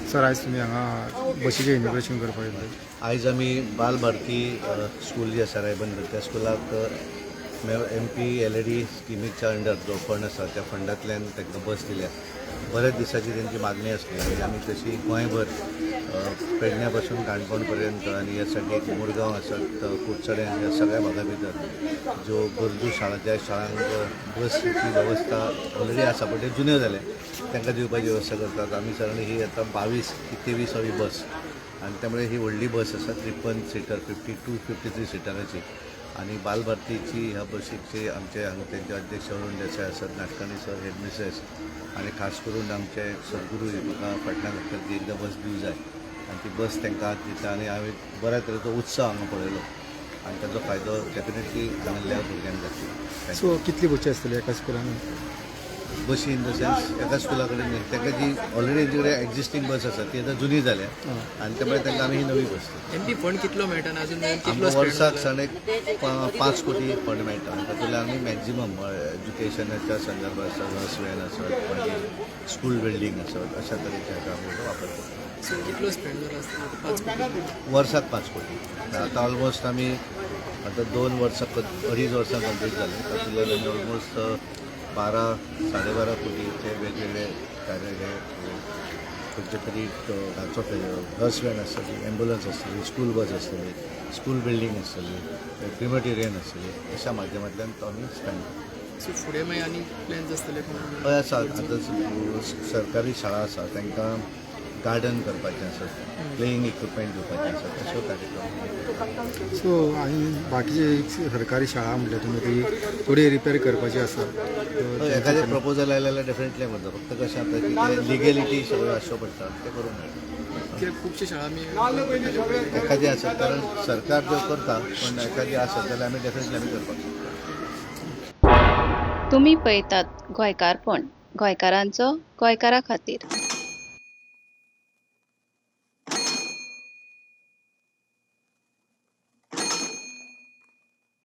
Sir आज तुम्ही हांगा बशीचें इनॉग्रेशन करपाक येयल्ले. आयज आमी बाल भारती स्कूल जी आसा रायबंदर त्या स्कुलाक MP LED स्किमीच्या अंडर जो फंड आसा त्या फंडांतल्यान तांकां बस दिल्या. बरेच दिसाची तेंची मागणी आसली आनी आमी तशी गोंयभर पेडण्या पासून काणकोण पर्यंत आनी ह्या सायडीक मुरगांव आसत कुडचडे ह्या सगळ्या भागा भितर ज्यो गरजू शाळा ज्या शाळांक बसची वेवस्था ऑलरेडी आसा पण ते जुन्यो जाल्या तांकां दिवपाची वेवस्था करतात. आमी सगळी ही आतां 22 ती 23वी बस आणि त्यामुळे ही व्हडली बस आसा 53 सीटर 52-53 सिटराची. आणि बालभारतीची ह्या बसीची आमचे हांगा तेंचे अध्यक्ष अरुण देसाय आसात, नाटकाणी सर, हेडमिस्ट्रेस आणि खास करून आमचे सद्गुरू म्हाका फाटल्यान लागतात ती एकदां बस दिवं जाय आनी ती बस तांकां दिता आनी हांवें बऱ्या तरेचो उत्सव हांगा पळयलो आनी ताचो फायदो डेफिनेटली हांगासरल्या भुरग्यांक जातलो. सो कितली बशी आसतली एका स्कुलान? बशी इन द सेन्स एका स्कुला कडेन न्ही, तांकां जी ऑलरेडी तेंचे कडेन एक्झिस्टींग बस आसा ती आतां जुनी जाल्या आनी त्यामुळे तांकां आमी ही नवी बस दिता. MP फंड कितलो मेळटा अजून आमकां वर्साक साडेक 5 कोटी फंड मेळटा. तातूंतल्यान आमी मॅक्झिमम एज्युकेशनाच्या संदर्भात आसत, बस वॅन आसत, मागीर स्कूल बिल्डींग आसत, अशा तरेचे हाका आमी वापर करता. सो कितलो स्पेंड जाला आसता 5 कोटी वर्साक 5 कोटी. आतां ऑलमोस्ट आमी आतां 2 वर्सां 2.5 वर्सां कंप्लीट जाली. तातूंतल्यान आमी ऑलमोस्ट 12-12.5 कोटीचे वेगवेगळे कार्य हे खंयचे तरी हाचो बस वॅन आसतली, एम्बुलन्स आसतली, स्कूल बस आसतली, स्कूल बिल्डींग आसतली, क्रिमेटेरियन आसतली, अशा माध्यमांतल्यान तो आमी स्पेंड करता. सो फुडें मागीर आनी प्लॅन्स आसतले हय आसा. आतां सरकारी शाळा आसा तांकां गार्डन करपाचें आसत, प्लेईंग इक्विपमेंट दिवपाचें आसा, तश्यो कार्यक्रम. सो आनी बाकीचे सरकारी शाळा म्हटल्यार तुमी ती थोडी रिपेर करपाची आसा. एखादें प्रपोजल आयलें जाल्यार डेफिनेटली म्हणटा. फक्त कशें आतां की ते लिगेलिटी सगळ्यो आसच्यो पडटा ते करूंक मेळटा. कित्याक खुबशे शाळा आमी एखादी आसत कारण सरकार जो करता पण एखादी आसत जाल्यार आमी डेफिनेटली आमी करपाक शकता. तुम्ही पळयतात गोंयकारपण, गोंयकारांचो गोंयकारा खातीर.